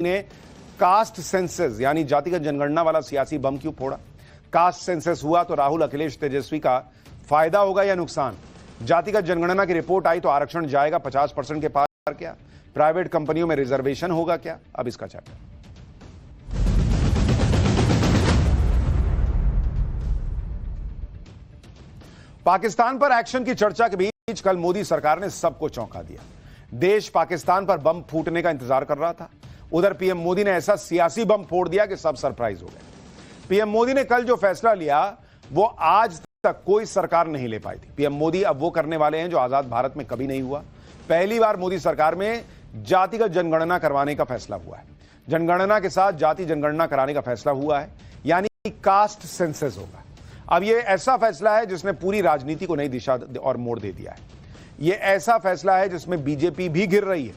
ने caste census यानी जातिगत जनगणना वाला सियासी बम क्यों फोड़ा? कास्ट सेंसस हुआ तो राहुल, अखिलेश, तेजस्वी का फायदा होगा या नुकसान? जातिगत जनगणना की रिपोर्ट आई तो आरक्षण जाएगा 50% के पार क्या? प्राइवेट कंपनियों में रिजर्वेशन होगा क्या? अब इसका चैप्टर। पाकिस्तान पर एक्शन की चर्चा के बीच कल मोदी सरकार ने सबको चौंका दिया। देश पाकिस्तान पर बम फूटने का इंतजार कर रहा था, उधर पीएम मोदी ने ऐसा सियासी बम फोड़ दिया कि सब सरप्राइज हो गए। पीएम मोदी ने कल जो फैसला लिया वो आज तक कोई सरकार नहीं ले पाई थी। पीएम मोदी अब वो करने वाले हैं जो आजाद भारत में कभी नहीं हुआ। पहली बार मोदी सरकार में जातिगत जनगणना करवाने का फैसला हुआ है। जनगणना के साथ जाति जनगणना कराने का फैसला हुआ है, यानी कास्ट सेंसस होगा। अब ये ऐसा फैसला है जिसने पूरी राजनीति को नई दिशा और मोड़ दे दिया है। ये ऐसा फैसला है जिसमें बीजेपी भी घिर रही है,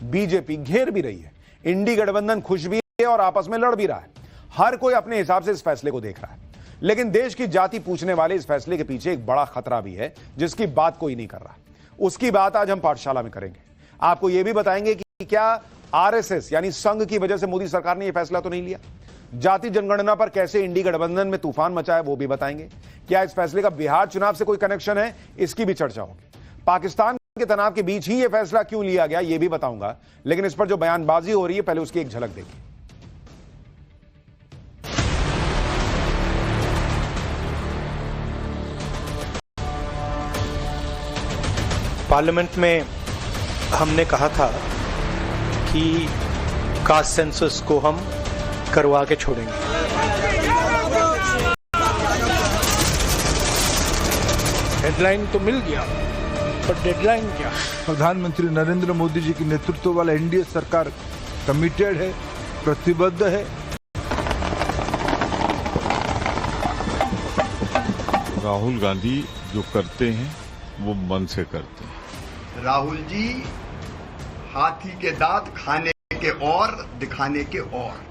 बीजेपी घेर भी रही है, इंडी गठबंधन खुश भी है और आपस में लड़ भी रहा है। हर कोई अपने हिसाब से इस फैसले को देख रहा है, लेकिन देश की जाति पूछने वाले इस फैसले के पीछे एक बड़ा खतरा भी है जिसकी बात कोई नहीं कर रहा। उसकी बात आज हम पाठशाला में करेंगे। आपको यह भी बताएंगे कि क्या आरएसएस यानी संघ की वजह से मोदी सरकार ने यह फैसला तो नहीं लिया। जाति जनगणना पर कैसे इंडी गठबंधन में तूफान मचा है वो भी बताएंगे। क्या इस फैसले का बिहार चुनाव से कोई कनेक्शन है, इसकी भी चर्चा होगी। पाकिस्तान के तनाव के बीच ही यह फैसला क्यों लिया गया यह भी बताऊंगा, लेकिन इस पर जो बयानबाजी हो रही है पहले उसकी एक झलक देखिए। पार्लियामेंट में हमने कहा था कि कास्ट सेंसस को हम करवा के छोड़ेंगे। हेडलाइन तो मिल गया, पर डेडलाइन क्या? प्रधानमंत्री नरेंद्र मोदी जी की नेतृत्व वाला एनडीए सरकार कमिटेड है, प्रतिबद्ध है। राहुल गांधी जो करते हैं वो मन से करते हैं। राहुल जी हाथी के दांत खाने के और दिखाने के और।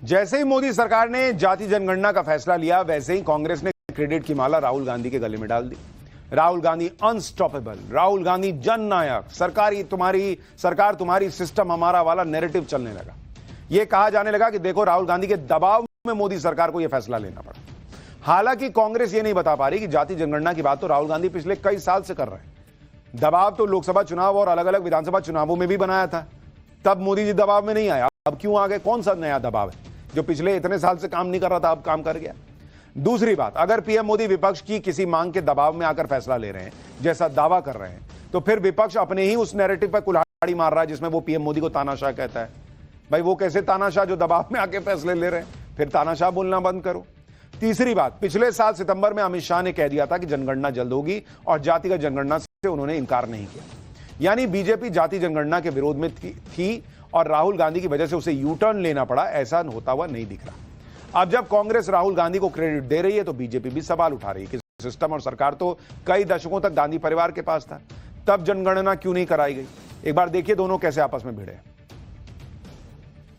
जैसे ही मोदी सरकार ने जाति जनगणना का फैसला लिया, वैसे ही कांग्रेस ने क्रेडिट की माला राहुल गांधी के गले में डाल दी। राहुल गांधी अनस्टॉपेबल, राहुल गांधी जननायक, सरकार तुम्हारी, सिस्टम हमारा वाला नैरेटिव चलने लगा। यह कहा जाने लगा कि देखो राहुल गांधी के दबाव में मोदी सरकार को यह फैसला लेना पड़ा। हालांकि कांग्रेस यह नहीं बता पा रही कि जाति जनगणना की बात तो राहुल गांधी पिछले कई साल से कर रहे हैं। दबाव तो लोकसभा चुनाव और अलग अलग विधानसभा चुनावों में भी बनाया था, तब मोदी जी दबाव में नहीं आया। अब क्यों आ गए? कौन सा नया दबाव है जो पिछले इतने साल से काम नहीं कर रहा था अब काम कर गया? दूसरी बात, अगर पीएम मोदी विपक्ष की किसी मांग के दबाव में आकर फैसला ले रहे हैं जैसा दावा कर रहे हैं, तो फिर विपक्ष अपने ही उस नैरेटिव पर कुल्हाड़ी मार रहा है जिसमें वो पीएम मोदी को तानाशाह कहता है। भाई वो कैसे तानाशाह जो दबाव में आके फैसले ले रहे हैं? फिर तानाशाह बोलना बंद करो। तीसरी बात, पिछले साल सितंबर में अमित शाह ने कह दिया था कि जनगणना जल्द होगी और जातिगत जनगणना से उन्होंने इनकार नहीं किया। यानी बीजेपी जाति जनगणना के विरोध में थी और राहुल गांधी की वजह से उसे यू टर्न लेना पड़ा, ऐसा होता हुआ नहीं दिख रहा। अब जब कांग्रेस राहुल गांधी को क्रेडिट दे रही है तो बीजेपी भी सवाल उठा रही है कि सिस्टम और सरकार तो कई दशकों तक गांधी परिवार के पास था, तब जनगणना क्यों नहीं कराई गई? एक बार देखिए दोनों कैसे आपस में भिड़े।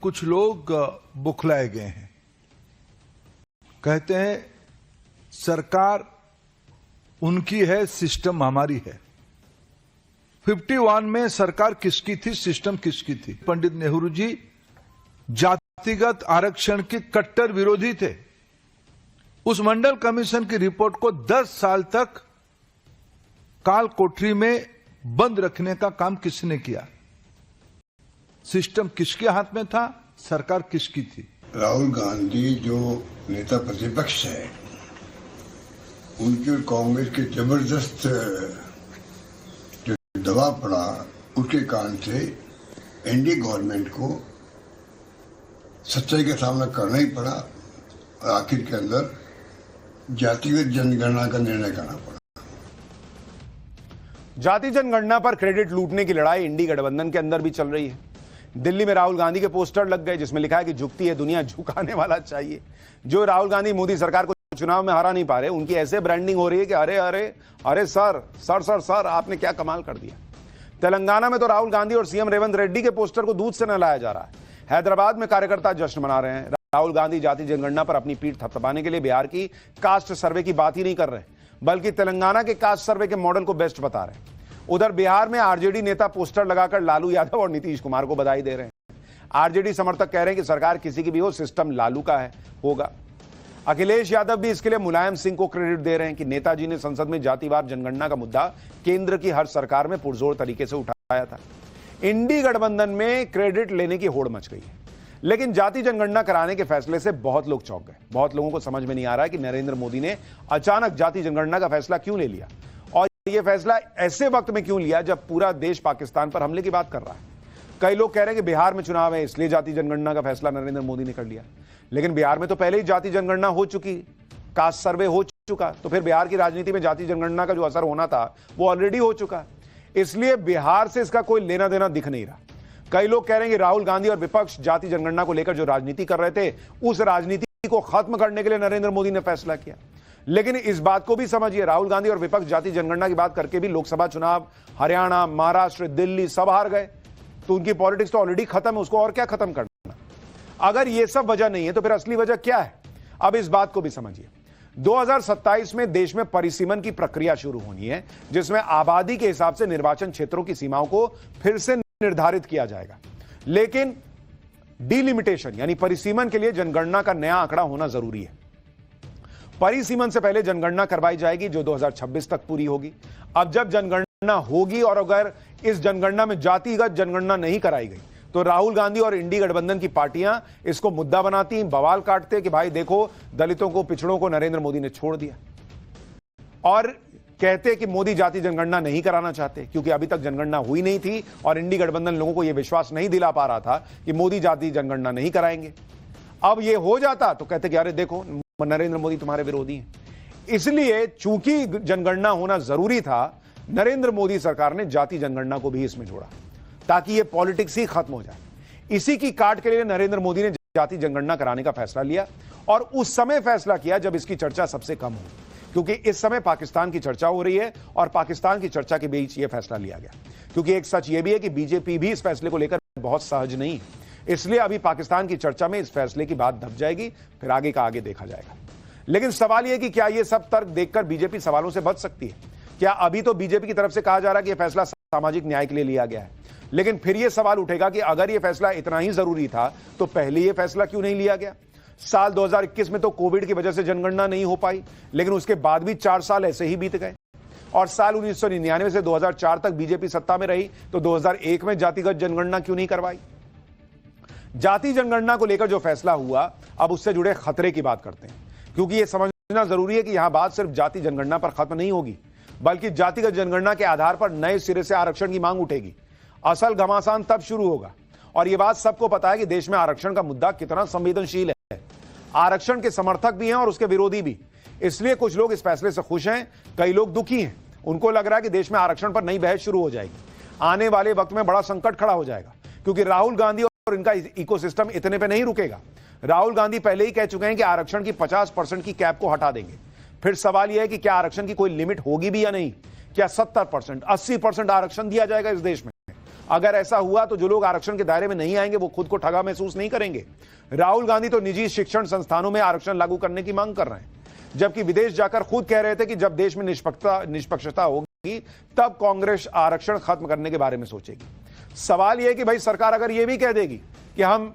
कुछ लोग बुखलाए गए हैं, कहते हैं सरकार उनकी है, सिस्टम हमारी है। 51 में सरकार किसकी थी, सिस्टम किसकी थी? पंडित नेहरू जी जातिगत आरक्षण के कट्टर विरोधी थे। उस मंडल कमीशन की रिपोर्ट को 10 साल तक काल कोठरी में बंद रखने का काम किसने किया? सिस्टम किसके हाथ में था, सरकार किसकी थी? राहुल गांधी जो नेता प्रतिपक्ष है, उनके कांग्रेस के जबरदस्त जो दबाव पड़ा, उसके कारण से एनडीए गवर्नमेंट को सच्चाई का सामना करना ही पड़ा और आखिर के अंदर जातिगत जनगणना का निर्णय करना पड़ा। जाति जनगणना पर क्रेडिट लूटने की लड़ाई इंडी गठबंधन के अंदर भी चल रही है। दिल्ली में राहुल गांधी के पोस्टर लग गए जिसमें लिखा है कि झुकती है दुनिया, झुकाने वाला चाहिए। जो राहुल गांधी मोदी सरकार को चुनाव में हरा नहीं पा रहे, उनकी ऐसे ब्रांडिंग हो रही है कि अरे अरे अरे सर आपने क्या कमाल कर दिया। तेलंगाना में तो राहुल गांधी और सीएम रेवंत रेड्डी के पोस्टर को दूध से न लाया जा रहा है। हैदराबाद में कार्यकर्ता जश्न मना रहे हैं। राहुल गांधी जाति जनगणना पर अपनी पीठ थपथपाने के लिए बिहार की कास्ट सर्वे की बात ही नहीं कर रहे। बल्कि तेलंगाना के कास्ट सर्वे के मॉडल को बेस्ट बता रहे हैं। उधर बिहार में आरजेडी नेता पोस्टर लगाकर लालू यादव और नीतीश कुमार को बधाई दे रहे हैं। आरजेडी समर्थक कह रहे हैं कि सरकार किसी की भी हो, सिस्टम लालू का होगा। अखिलेश यादव भी इसके लिए मुलायम सिंह को क्रेडिट दे रहे हैं कि नेताजी ने संसद में जातिवार जनगणना का मुद्दा केंद्र की हर सरकार में पुरजोर तरीके से उठाया था। इंडी गठबंधन में क्रेडिट लेने की होड़ मच गई है, लेकिन जाति जनगणना कराने के फैसले से बहुत लोग चौंक गए। बहुत लोगों को समझ में नहीं आ रहा है कि नरेंद्र मोदी ने अचानक जाति जनगणना का फैसला क्यों ले लिया, और यह फैसला ऐसे वक्त में क्यों लिया जब पूरा देश पाकिस्तान पर हमले की बात कर रहा है। कई लोग कह रहे हैं कि बिहार में चुनाव है इसलिए जाति जनगणना का फैसला नरेंद्र मोदी ने कर लिया, लेकिन बिहार में तो पहले ही जाति जनगणना हो चुकी, कास्ट सर्वे हो चुका, तो फिर बिहार की राजनीति में जाति जनगणना का जो असर होना था वो ऑलरेडी हो चुका, इसलिए बिहार से इसका कोई लेना देना दिख नहीं रहा। कई लोग कह रहे हैं कि राहुल गांधी और विपक्ष जाति जनगणना को लेकर जो राजनीति कर रहे थे, उस राजनीति को खत्म करने के लिए नरेंद्र मोदी ने फैसला किया। लेकिन इस बात को भी समझिए, राहुल गांधी और विपक्ष जाति जनगणना की बात करके भी लोकसभा चुनाव हरियाणा, महाराष्ट्र, दिल्ली सब हार गए, तो उनकी पॉलिटिक्स तो ऑलरेडी खत्म है, उसको और क्या खत्म करना। अगर ये सब वजह नहीं है तो फिर असली वजह क्या है, अब इस बात को भी समझिए। 2027 में देश में परिसीमन की प्रक्रिया शुरू होनी है, जिसमें आबादी के हिसाब से निर्वाचन क्षेत्रों की सीमाओं को फिर से निर्धारित किया जाएगा, लेकिन डिलिमिटेशन यानी परिसीमन के लिए जनगणना का नया आंकड़ा होना जरूरी है। परिसीमन से पहले जनगणना करवाई जाएगी जो 2026 तक पूरी होगी। अब जब जनगणना होगी और अगर इस जनगणना में जातिगत जनगणना नहीं कराई गई तो राहुल गांधी और इंडी गठबंधन की पार्टियां इसको मुद्दा बनाती, बवाल काटते कि भाई देखो दलितों को, पिछड़ों को नरेंद्र मोदी ने छोड़ दिया, और कहते कि मोदी जाति जनगणना नहीं कराना चाहते क्योंकि अभी तक जनगणना हुई नहीं थी और इंडी गठबंधन लोगों को यह विश्वास नहीं दिला पा रहा था कि मोदी जाति जनगणना नहीं कराएंगे। अब यह हो जाता तो कहते कि अरे देखो नरेंद्र मोदी तुम्हारे विरोधी हैं। इसलिए चूंकि जनगणना होना जरूरी था, नरेंद्र मोदी सरकार ने जाति जनगणना को भी इसमें जोड़ा ताकि ये पॉलिटिक्स ही खत्म हो जाए। इसी की काट के लिए नरेंद्र मोदी ने जाति जनगणना कराने का फैसला लिया, और उस समय फैसला किया जब इसकी चर्चा सबसे कम हो, क्योंकि इस समय पाकिस्तान की चर्चा हो रही है और पाकिस्तान की चर्चा के बीच यह फैसला लिया गया। क्योंकि एक सच यह भी है कि बीजेपी भी इस फैसले को लेकर बहुत सहज नहीं है, इसलिए अभी पाकिस्तान की चर्चा में इस फैसले की बात दब जाएगी, फिर आगे का आगे देखा जाएगा। लेकिन सवाल यह कि क्या यह सब तर्क देखकर बीजेपी सवालों से बच सकती है? क्या अभी तो बीजेपी की तरफ से कहा जा रहा है कि यह फैसला सामाजिक न्याय के लिए लिया गया है, लेकिन फिर यह सवाल उठेगा कि अगर यह फैसला इतना ही जरूरी था तो पहले यह फैसला क्यों नहीं लिया गया? साल 2021 में तो कोविड की वजह से जनगणना नहीं हो पाई, लेकिन उसके बाद भी 4 साल ऐसे ही बीत गए, और साल 1999 से 2004 तक बीजेपी सत्ता में रही तो 2001 में जातिगत जनगणना क्यों नहीं करवाई? जाति जनगणना को लेकर जो फैसला हुआ, अब उससे जुड़े खतरे की बात करते हैं, क्योंकि यह समझना जरूरी है कि यहां बात सिर्फ जाति जनगणना पर खत्म नहीं होगी, बल्कि जातिगत जनगणना के आधार पर नए सिरे से आरक्षण की मांग उठेगी। असल घमासान तब शुरू होगा, और यह बात सबको पता है कि देश में आरक्षण का मुद्दा कितना संवेदनशील है। आरक्षण के समर्थक भी हैं और उसके विरोधी भी, इसलिए कुछ लोग इस फैसले से खुश हैं, कई लोग दुखी हैं। उनको लग रहा है कि देश में आरक्षण पर नई बहस शुरू हो जाएगी, आने वाले वक्त में बड़ा संकट खड़ा हो जाएगा, क्योंकि राहुल गांधी और इनका इकोसिस्टम इतने पे नहीं रुकेगा। राहुल गांधी पहले ही कह चुके हैं कि आरक्षण की 50% की कैप को हटा देंगे। फिर सवाल यह है कि क्या आरक्षण की कोई लिमिट होगी भी या नहीं? क्या 70%, 80% आरक्षण दिया जाएगा इस देश में? अगर ऐसा हुआ तो जो लोग आरक्षण के दायरे में नहीं आएंगे वो खुद को ठगा महसूस नहीं करेंगे। राहुल गांधी तो निजी शिक्षण संस्थानों में आरक्षण लागू करने की मांग कर रहे हैं, जबकि विदेश जाकर खुद कह रहे थे कि जब देश में निष्पक्षता होगी तब कांग्रेस आरक्षण खत्म करने के बारे में सोचेगी। सवाल यह है कि भाई सरकार अगर यह भी कह देगी कि हम